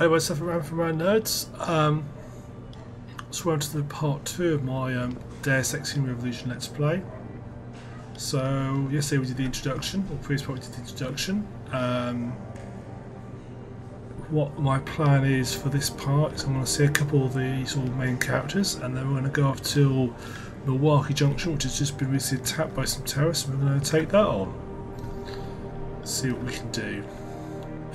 Hey, what's up around from our nerds? So we're on to the part 2 of my Deus Ex Revolution Let's Play. So yesterday we did the introduction, or previous part we did the introduction. What my plan is for this part is I'm going to see a couple of the sort of main characters, and then we're going to go off to Milwaukee Junction, which has just been recently attacked by some terrorists, and we're going to take that on. See what we can do.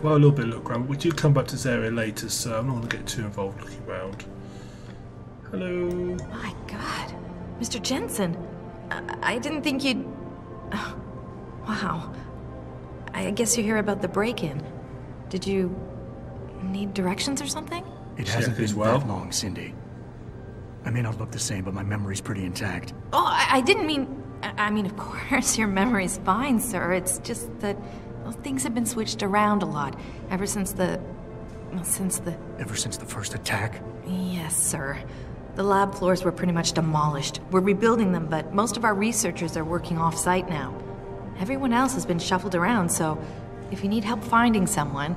Well, a little bit of look around, but we do come back to this area later, so I'm not going to get too involved looking around. Hello. My God, Mr. Jensen, I didn't think you'd... Oh, wow. I guess you hear about the break-in. Did you need directions or something? It hasn't been that long, Cindy. I may not look the same, but my memory's pretty intact. Oh, I didn't mean... I mean, of course, your memory's fine, sir. It's just that... Well, things have been switched around a lot ever since the... Well, Ever since the first attack? Yes, sir. The lab floors were pretty much demolished. We're rebuilding them, but most of our researchers are working off-site now. Everyone else has been shuffled around, so if you need help finding someone...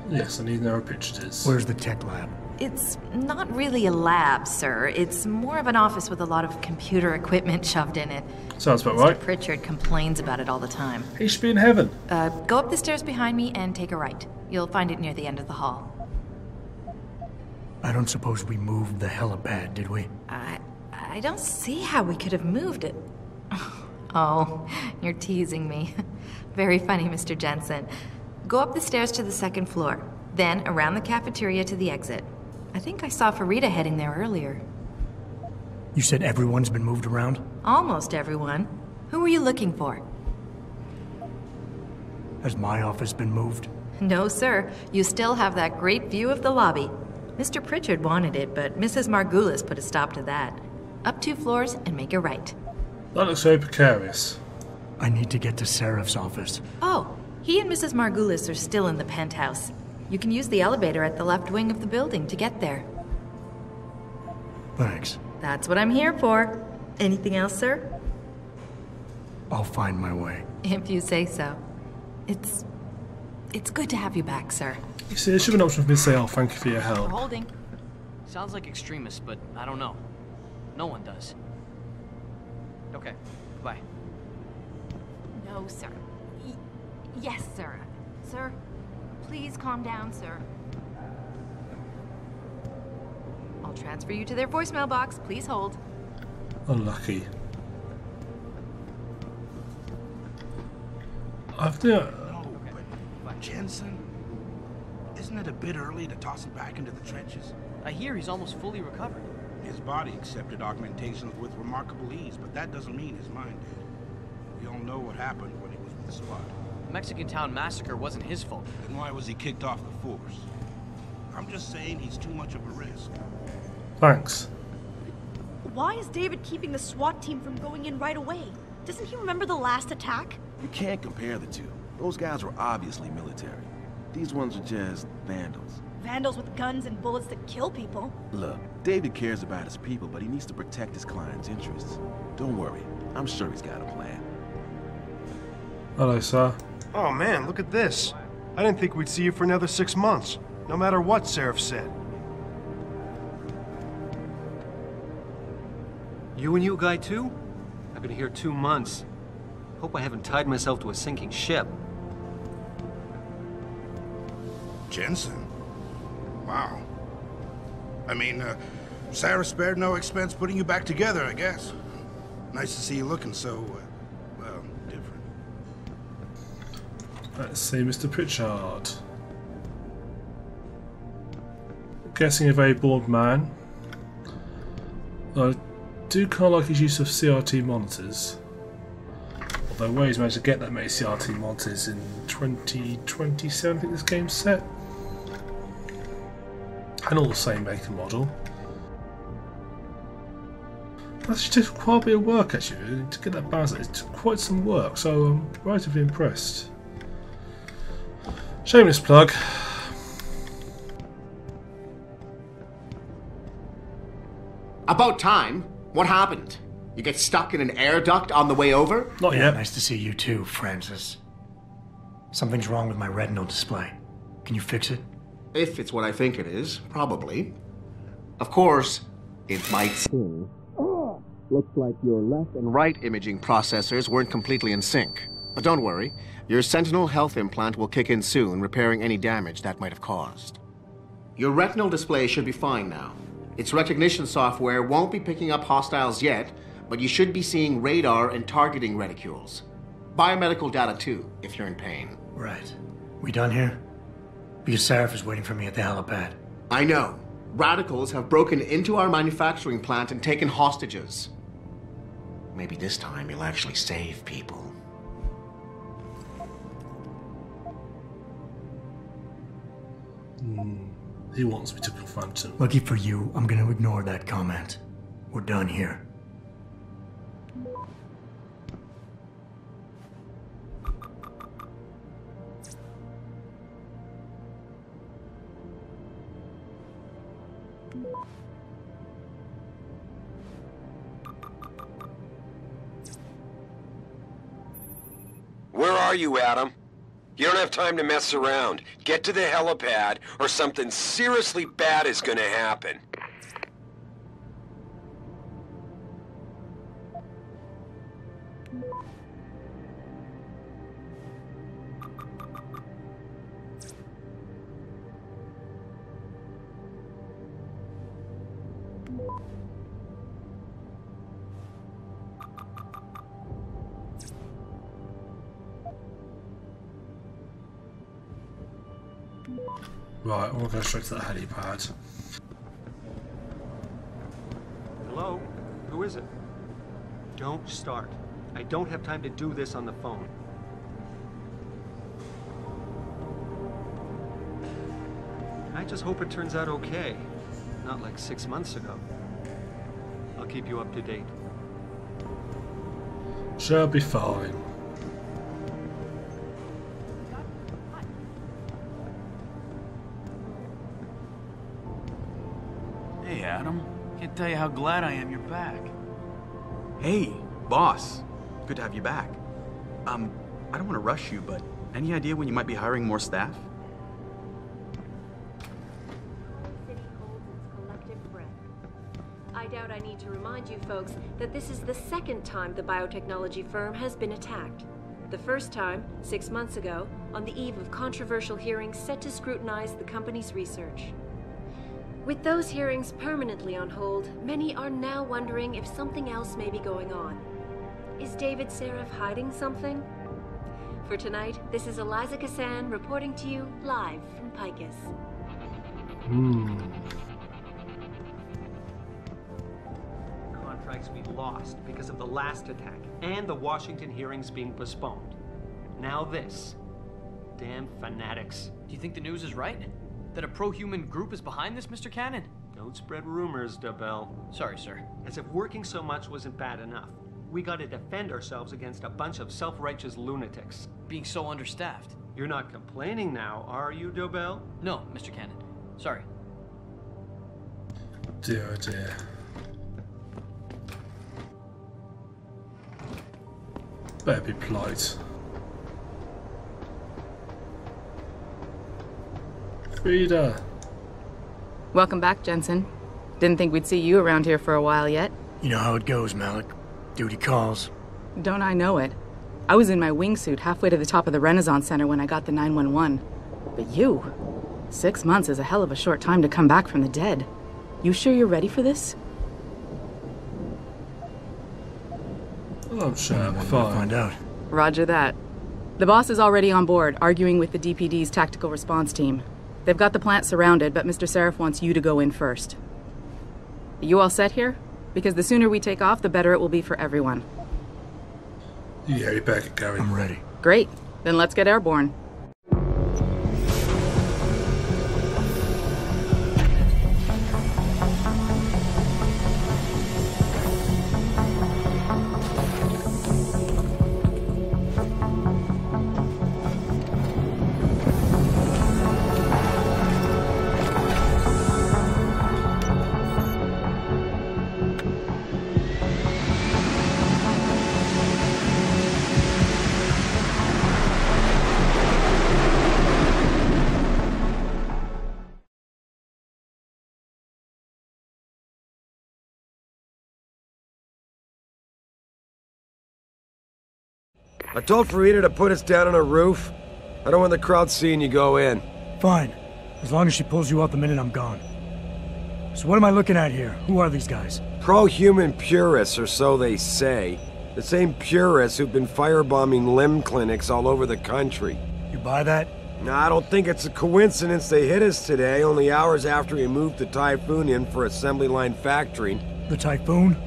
Yes, I need to know where Pritchard is. Where's the tech lab? It's not really a lab, sir. It's more of an office with a lot of computer equipment shoved in it. Sounds about right. Mr. Pritchard complains about it all the time. He should be in heaven. Go up the stairs behind me and take a right. You'll find it near the end of the hall. I don't suppose we moved the helipad, did we? I don't see how we could have moved it. Oh, you're teasing me. Very funny, Mr. Jensen. Go up the stairs to the second floor, then around the cafeteria to the exit. I think I saw Farida heading there earlier. You said everyone's been moved around? Almost everyone. Who were you looking for? Has my office been moved? No, sir. You still have that great view of the lobby. Mr. Pritchard wanted it, but Mrs. Margulis put a stop to that. Up 2 floors and make a right. That looks very precarious. I need to get to Sarif's office. Oh, he and Mrs. Margulis are still in the penthouse. You can use the elevator at the left wing of the building to get there. Thanks. That's what I'm here for. Anything else, sir? I'll find my way. If you say so. It's good to have you back, sir. You see, there should be an option for me to say, oh, thank you for your help. We're holding. Sounds like extremists, but I don't know. No one does. Okay, goodbye. No, sir. Yes, sir. Sir, please calm down, sir. I'll transfer you to their voicemail box. Please hold. Unlucky. I've done... No, but Jensen, isn't it a bit early to toss him back into the trenches? I hear he's almost fully recovered. His body accepted augmentations with remarkable ease, but that doesn't mean his mind did. We all know what happened when he was with the squad. The Mexican town massacre wasn't his fault. Then why was he kicked off the force? I'm just saying he's too much of a risk. Thanks. Why is David keeping the SWAT team from going in right away? Doesn't he remember the last attack? You can't compare the two. Those guys were obviously military. These ones are just vandals. Vandals with guns and bullets that kill people. Look, David cares about his people, but he needs to protect his client's interests. Don't worry, I'm sure he's got a plan. Hello, sir. Oh man, look at this. I didn't think we'd see you for another 6 months, no matter what Sarif said. You a new guy too? I've been here 2 months. Hope I haven't tied myself to a sinking ship. Jensen? Wow. I mean, Sarah spared no expense putting you back together, I guess. Nice to see you looking so, well, different. Let's see, Mr. Pritchard. Guessing a very bored man. I do kind of like his use of CRT monitors. Although where he's managed to get that many CRT monitors in 2027, I think this game's set. And all the same make and model. That's just quite a bit of work actually, to get that balance. It's quite some work, so I'm relatively impressed. Shameless plug. About time. What happened? You get stuck in an air duct on the way over? Not yet. Nice to see you too, Francis. Something's wrong with my retinal display. Can you fix it? If it's what I think it is, probably. Of course, it might seem. Looks like your left and right imaging processors weren't completely in sync. But don't worry, your Sentinel health implant will kick in soon, repairing any damage that might have caused. Your retinal display should be fine now. Its recognition software won't be picking up hostiles yet, but you should be seeing radar and targeting reticules. Biomedical data too, if you're in pain. Right. We done here? Because Sarif is waiting for me at the helipad. I know. Radicals have broken into our manufacturing plant and taken hostages. Maybe this time you'll actually save people. He wants me to confront him. Lucky for you, I'm gonna ignore that comment. We're done here. Where are you, Adam? You don't have time to mess around. Get to the helipad, or something seriously bad is gonna happen. Right, we'll go straight to the helipad. Hello? Who is it? Don't start. I don't have time to do this on the phone. I just hope it turns out okay. Not like 6 months ago. I'll keep you up to date. She'll be fine. Hey, Adam. Can't tell you how glad I am you're back. Hey, boss. Good to have you back. I don't want to rush you, but any idea when you might be hiring more staff? I doubt I need to remind you folks that this is the second time the biotechnology firm has been attacked. The first time, 6 months ago, on the eve of controversial hearings set to scrutinize the company's research. With those hearings permanently on hold, many are now wondering if something else may be going on. Is David Sarif hiding something? For tonight, this is Eliza Kassan reporting to you live from Picus. Contracts we lost because of the last attack and the Washington hearings being postponed. Now this. Damn fanatics. Do you think the news is right? That a pro-human group is behind this, Mr. Cannon? Don't spread rumors, Dobell. Sorry, sir. As if working so much wasn't bad enough. We gotta defend ourselves against a bunch of self-righteous lunatics. Being so understaffed. You're not complaining now, are you, Dobell? No, Mr. Cannon. Sorry. Dear, oh dear. Better be polite. Frida. Welcome back, Jensen. Didn't think we'd see you around here for a while yet. You know how it goes, Malik. Duty calls. Don't I know it? I was in my wingsuit halfway to the top of the Renaissance Center when I got the 911. But you... 6 months is a hell of a short time to come back from the dead. You sure you're ready for this? I'm sure I'm We'll fine. find out. Roger that. The boss is already on board, arguing with the DPD's tactical response team. They've got the plant surrounded, but Mr. Sarif wants you to go in first. You all set here? Because the sooner we take off, the better it will be for everyone. Yeah, you better get going. I'm ready. Great. Then let's get airborne. I told Farida to put us down on a roof. I don't want the crowd seeing you go in. Fine. As long as she pulls you out the minute I'm gone. So what am I looking at here? Who are these guys? Pro-human purists, or so they say. The same purists who've been firebombing limb clinics all over the country. You buy that? No, I don't think it's a coincidence they hit us today, only hours after we moved the Typhoon in for assembly line factory. The Typhoon?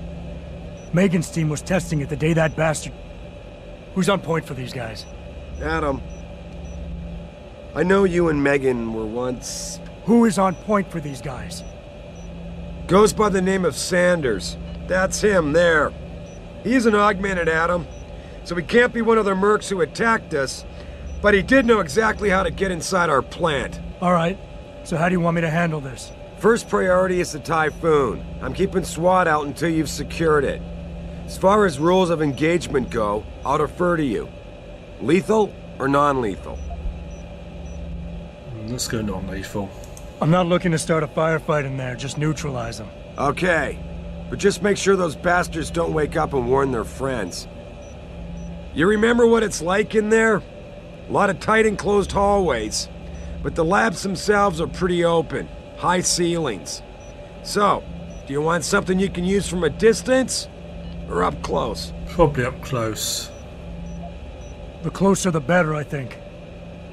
Megan's team was testing it the day that bastard... Who's on point for these guys? Adam. I know you and Megan were once... Who is on point for these guys? Goes by the name of Sanders. That's him, there. He's an augmented, Adam. So he can't be one of the mercs who attacked us, but he did know exactly how to get inside our plant. Alright. So how do you want me to handle this? First priority is the Typhoon. I'm keeping SWAT out until you've secured it. As far as rules of engagement go, I'll defer to you. Lethal or non-lethal? Let's go non-lethal. I'm not looking to start a firefight in there, just neutralize them. Okay, but just make sure those bastards don't wake up and warn their friends. You remember what it's like in there? A lot of tight enclosed hallways, but the labs themselves are pretty open, high ceilings. So, do you want something you can use from a distance, or up close? Probably up close. The closer the better, I think.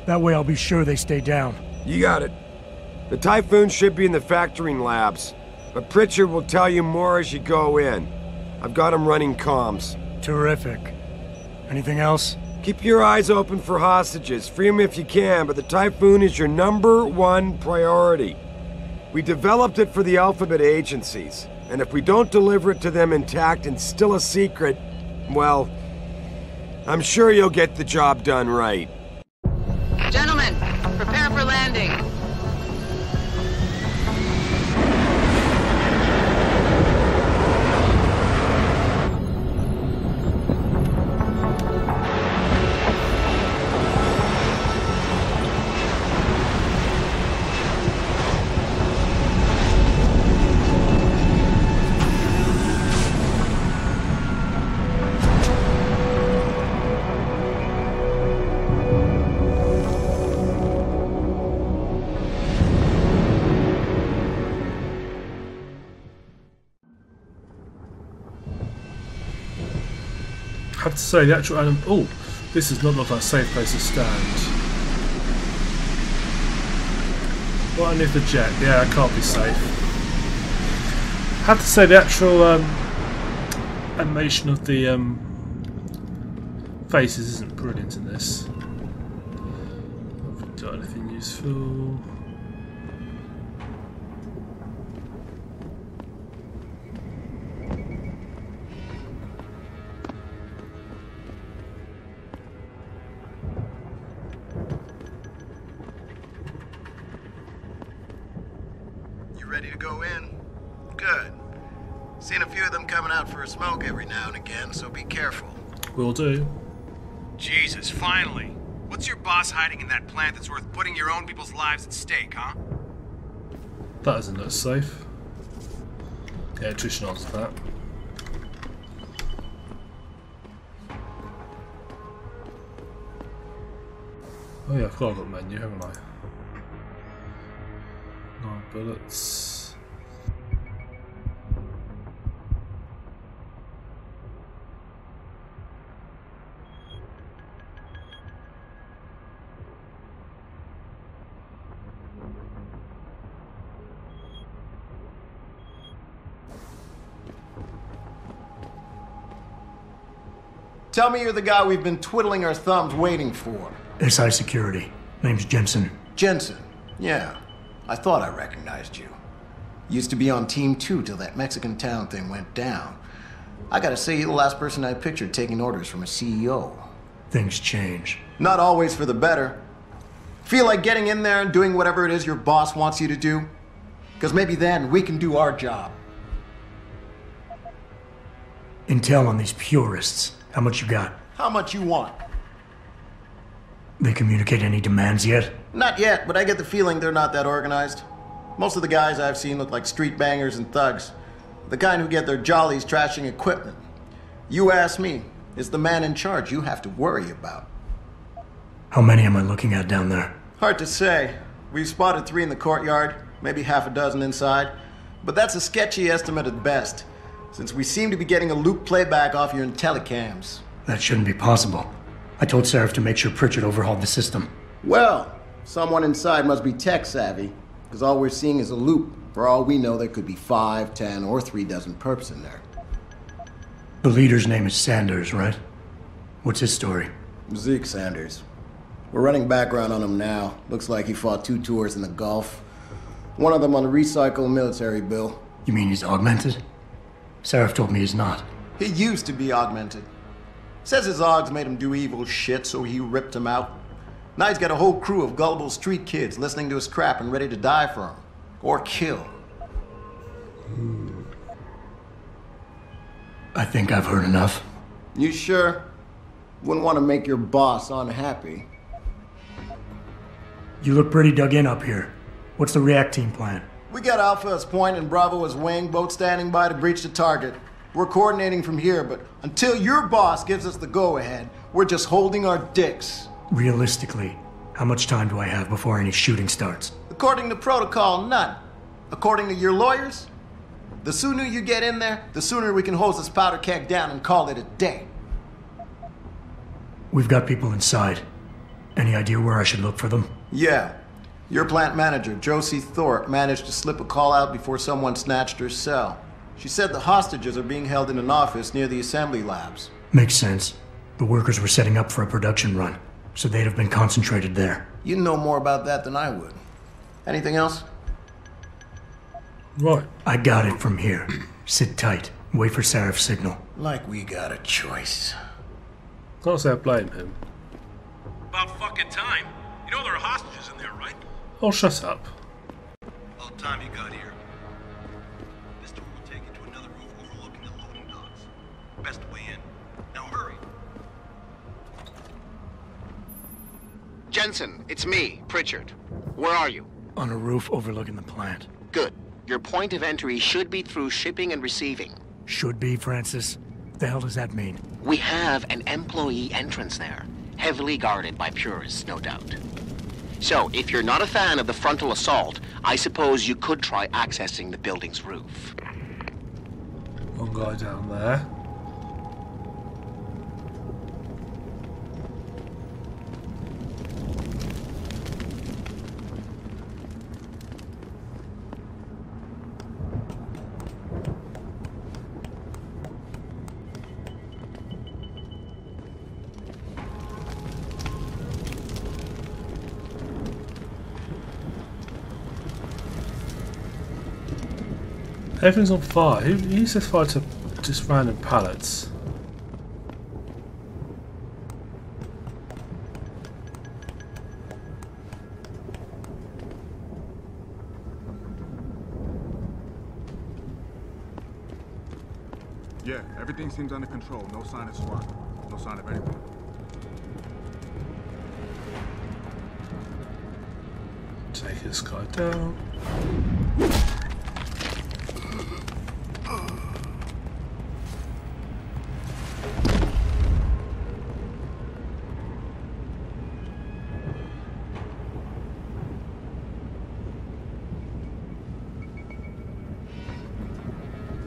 That way I'll be sure they stay down. You got it. The Typhoon should be in the factoring labs, but Pritchard will tell you more as you go in. I've got him running comms. Terrific. Anything else? Keep your eyes open for hostages. Free them if you can, but the Typhoon is your #1 priority. We developed it for the Alphabet agencies, and if we don't deliver it to them intact and still a secret, well, I'm sure you'll get the job done right. Gentlemen, prepare for landing. I have to say, the actual animal... Oh, this does not look like a safe place to stand. What underneath the jet? Yeah, it can't be safe. I have to say, the actual animation of the faces isn't brilliant in this. Have we got anything useful? Ready to go in? Good. Seen a few of them coming out for a smoke every now and again, so be careful. Will do. Jesus, finally. What's your boss hiding in that plant that's worth putting your own people's lives at stake, huh? That doesn't look safe. Yeah, Trish answered that. Oh yeah, I forgot I've got a menu, haven't I? 9 bullets. Tell me you're the guy we've been twiddling our thumbs waiting for. SI Security. Name's Jensen. Jensen? Yeah. I thought I recognized you. Used to be on Team 2 till that Mexican town thing went down. I gotta say, you're the last person I pictured taking orders from a CEO. Things change. Not always for the better. Feel like getting in there and doing whatever it is your boss wants you to do? Because maybe then we can do our job. Intel on these purists. How much you got? How much you want? They communicate any demands yet? Not yet, but I get the feeling they're not that organized. Most of the guys I've seen look like street bangers and thugs. The kind who get their jollies trashing equipment. You ask me, It's the man in charge you have to worry about. How many am I looking at down there? Hard to say. We've spotted 3 in the courtyard, maybe half a dozen inside. But that's a sketchy estimate at best, since we seem to be getting a loop playback off your telecams. That shouldn't be possible. I told Sarif to make sure Pritchard overhauled the system. Well, someone inside must be tech savvy, because all we're seeing is a loop. For all we know, there could be 5, 10, or 3 dozen perps in there. The leader's name is Sanders, right? What's his story? Zeke Sanders. We're running background on him now. Looks like he fought 2 tours in the Gulf. One of them on a recycled military bill. You mean he's augmented? Sarif told me he's not. He used to be augmented. Says his augs made him do evil shit, so he ripped him out. Now he's got a whole crew of gullible street kids listening to his crap and ready to die for him. Or kill. I think I've heard enough. You sure? Wouldn't want to make your boss unhappy. You look pretty dug in up here. What's the react team plan? We got Alpha as point and Bravo as wing, both standing by to breach the target. We're coordinating from here, but until your boss gives us the go-ahead, we're just holding our dicks. Realistically, how much time do I have before any shooting starts? According to protocol, none. According to your lawyers, the sooner you get in there, the sooner we can hose this powder keg down and call it a day. We've got people inside. Any idea where I should look for them? Yeah. Your plant manager, Josie Thorpe, managed to slip a call out before someone snatched her cell. She said the hostages are being held in an office near the assembly labs. Makes sense. The workers were setting up for a production run, so they'd have been concentrated there. You know more about that than I would. Anything else? Right. I got it from here. Sit tight. Wait for Sarif's signal. Like we got a choice. Can't say I blame him. About fucking time. You know there are hostages in there, right? Oh, shut up. About time you got here. This door will take you to another roof overlooking the loading docks. Best way in. Now hurry. Jensen, it's me, Pritchard. Where are you? On a roof overlooking the plant. Good. Your point of entry should be through shipping and receiving. Should be, Francis. What the hell does that mean? We have an employee entrance there. Heavily guarded by purists, no doubt. So, if you're not a fan of the frontal assault, I suppose you could try accessing the building's roof. One guy down there. Everything's on fire. Who says fire to just random pallets? Yeah, everything seems under control. No sign of SWAT. No sign of anyone. Take this guy down.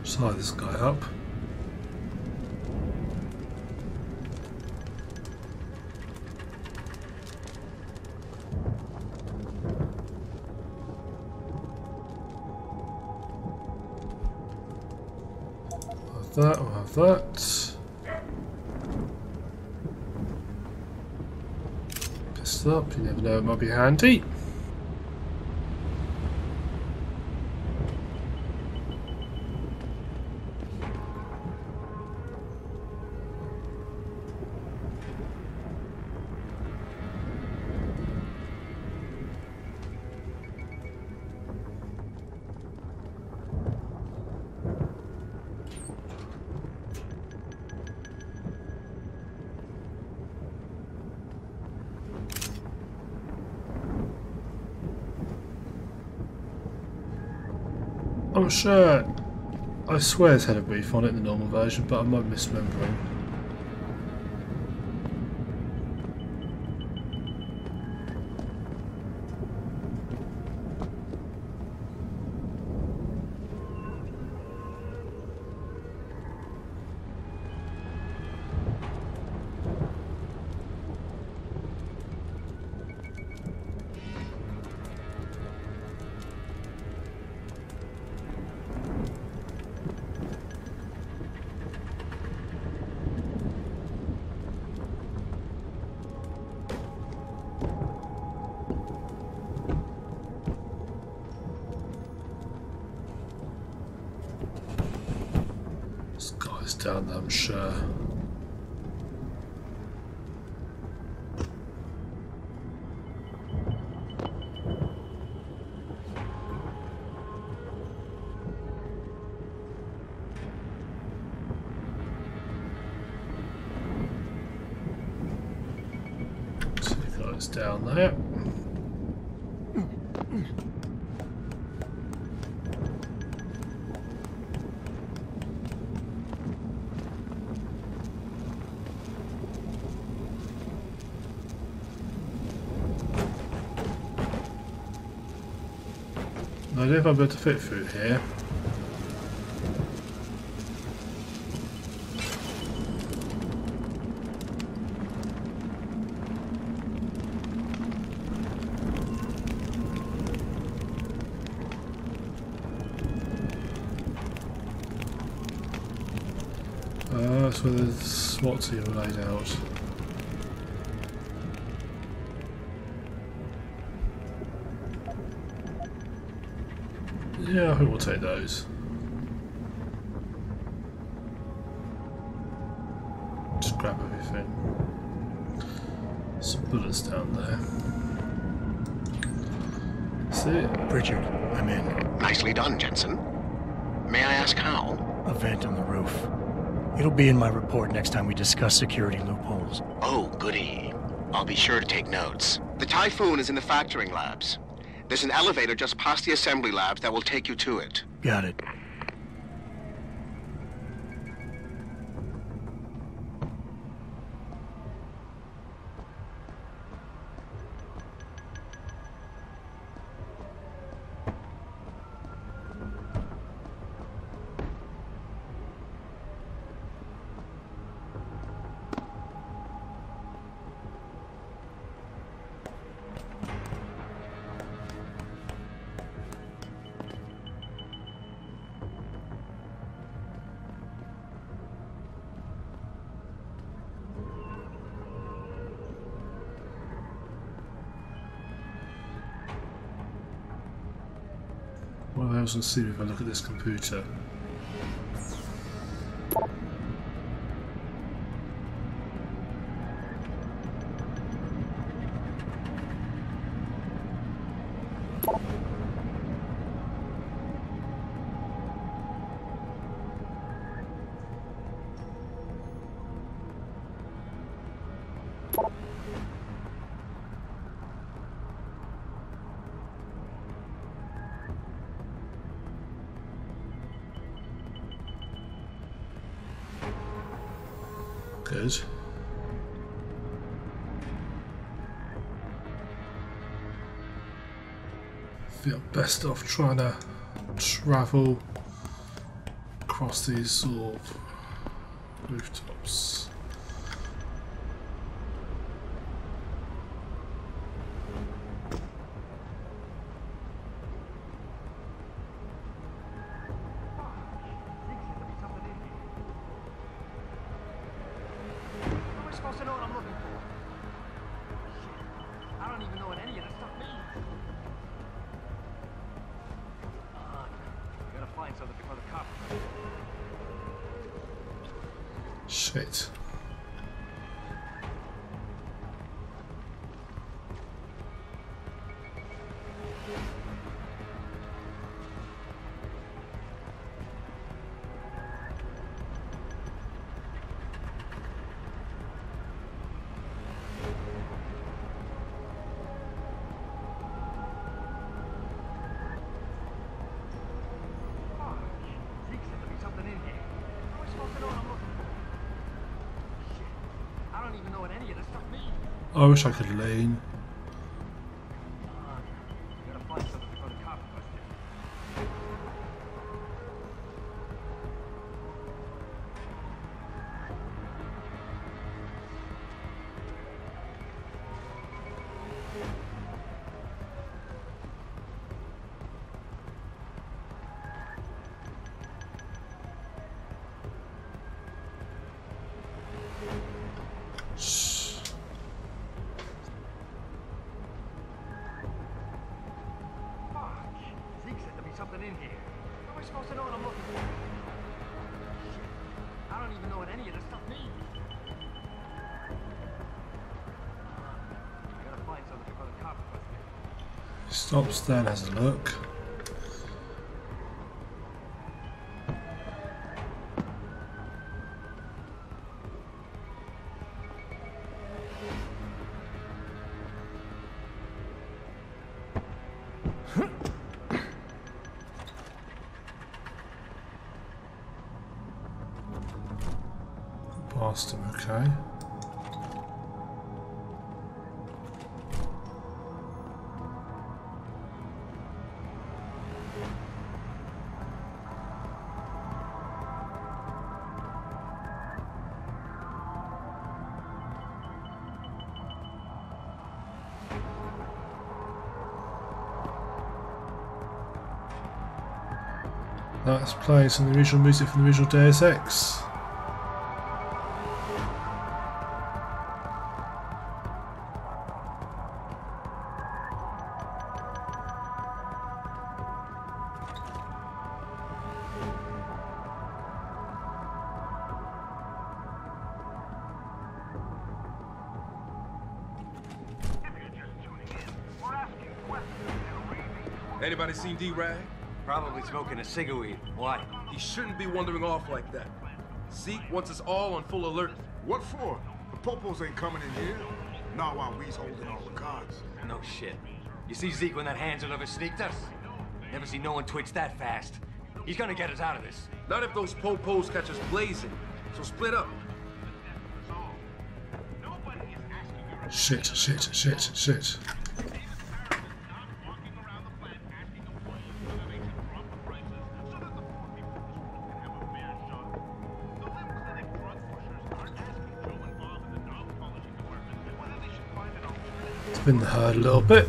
Tie this guy up. Have that, we'll have that. Pistol up, you never know, it might be handy. I'm sure, I swear it's had a brief on it in the normal version, but I might be misremembering. down there, I'm sure. So you guys down there. I don't know if I'm able to fit through here. That's where the SWAT team are laid out. Yeah, I think we'll take those. Just grab everything. Some bullets down there. See? Pritchard, I'm in. Nicely done, Jensen. May I ask how? A vent on the roof. It'll be in my report next time we discuss security loopholes. Oh, goody. I'll be sure to take notes. The Typhoon is in the factoring labs. There's an elevator just past the assembly labs that will take you to it. Got it. What else will see if I look at this computer? Good. Feel best off trying to travel across these sort of rooftops. Shit. I wish I could lean. Stops there and has a look. Past him, okay. That's playing some of the original music from the original Deus Ex. Anybody seen D-Rag? Probably smoking a cigweed. Why? He shouldn't be wandering off like that. Zeke wants us all on full alert. What for? The popos ain't coming in here. Not while we's holding all the cards. No shit. You see Zeke when that Hansel ever sneaked us? Never seen no one twitch that fast. He's gonna get us out of this. Not if those popos catch us blazing. So split up. Shit, shit, shit, shit. Spin the herd a little bit.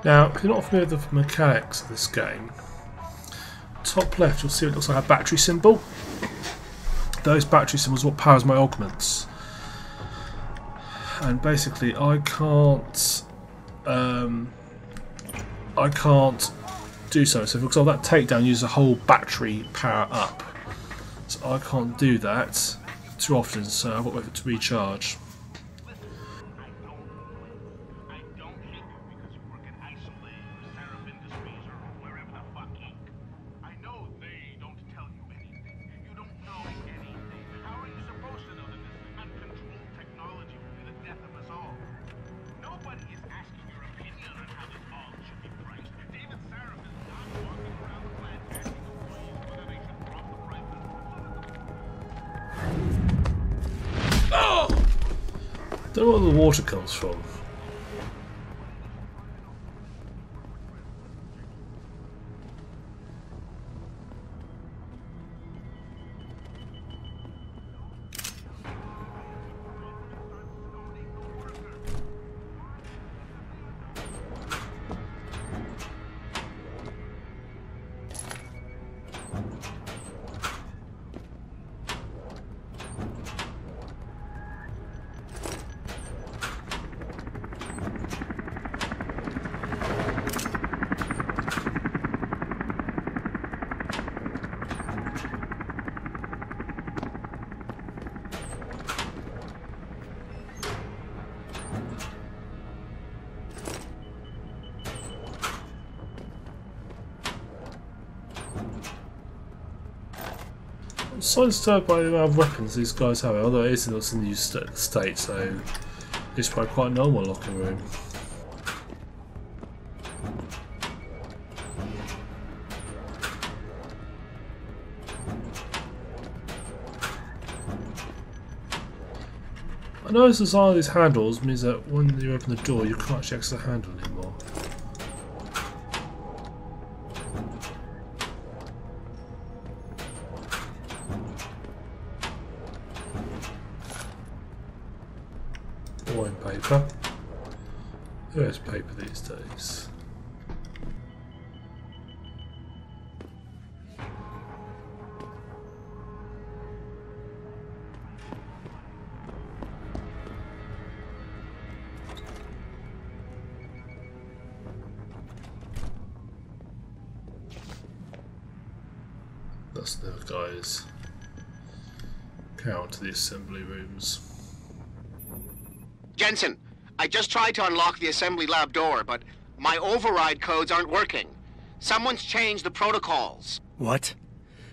Now, if you're not familiar with the mechanics of this game, top left you'll see it looks like a battery symbol. Those battery symbols are what powers my augments. And basically I can't do so. So for example, that takedown uses a whole battery power up. So I can't do that too often, so I've got to wait for it to recharge. Don't know where the water comes from. I'm so disturbed by the amount of weapons these guys have, although it is in a new state, so it's probably quite a normal locker room. I notice the design of these handles means that when you open the door you can't actually access the handle anymore. Wine paper. Who has paper these days? That's the guys. Okay, on to the assembly rooms. Jensen, I just tried to unlock the assembly lab door, but my override codes aren't working. Someone's changed the protocols. What?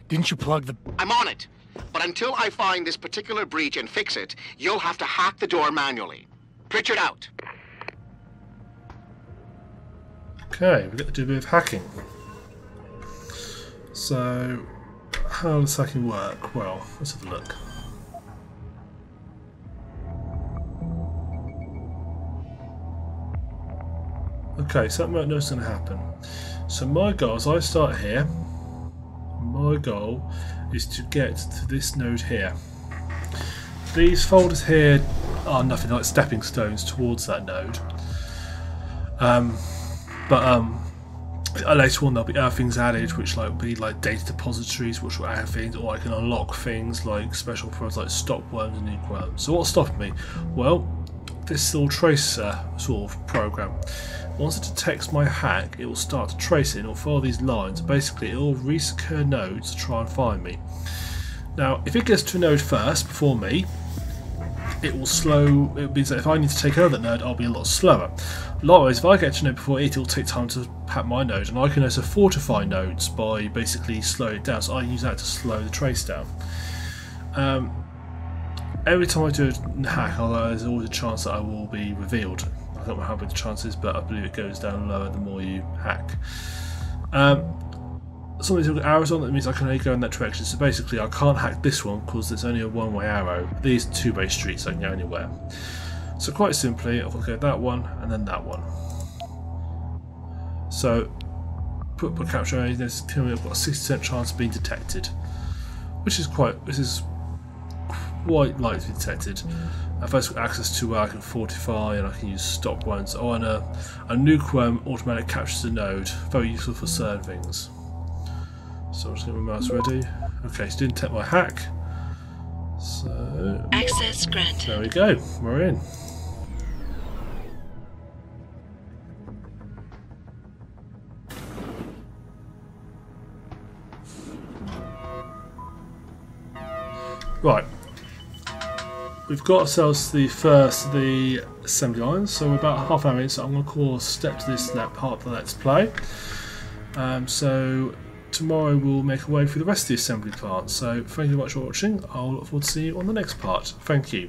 Didn't you plug the... I'm on it. But until I find this particular breach and fix it, you'll have to hack the door manually. Pritchard out. Okay, we get to do a bit of hacking. So, how does hacking work? Well, let's have a look. Okay, something I know is going to happen. So my goal, as I start here, my goal is to get to this node here. These folders here are nothing like stepping stones towards that node. Later on there'll be other things added, which will be like data depositories, which will add things, or I can unlock things like special programs like stop worms and nuke worms. So what's stopping me? Well, this little tracer sort of program. Once it detects my hack, it will start to trace it and it will follow these lines. Basically, it will resecure nodes to try and find me. Now, if it gets to a node first, before me, it will slow. It means that if I need to take over that node, I'll be a lot slower. Likewise, if I get to a node before it will take time to hack my node, and I can also fortify nodes by basically slowing it down. So I can use that to slow the trace down. Every time I do a hack, there's always a chance that I will be revealed. I don't know how big the chance is, but I believe it goes down lower the more you hack. Some of these little arrows on that means I can only go in that direction. So basically, I can't hack this one because there's only a one-way arrow. These are two-way streets, so I can go anywhere. So quite simply, I'll go that one and then that one. So put capture area. There's I've got a 60% chance of being detected, which is quite likely to be detected. I've also got access to where I can fortify and I can use stop ones. Oh, and a nuke worm automatic captures a node. Very useful for certain things. So I'm just getting my mouse ready. Okay, so didn't detect my hack. So access granted. There we go. We're in. Right. We've got ourselves the assembly lines, so we're about half an hour in, so I'm going to call a step to this part of the Let's Play. So tomorrow we'll make our way through the rest of the assembly plant. So thank you very much for watching. I'll look forward to seeing you on the next part. Thank you.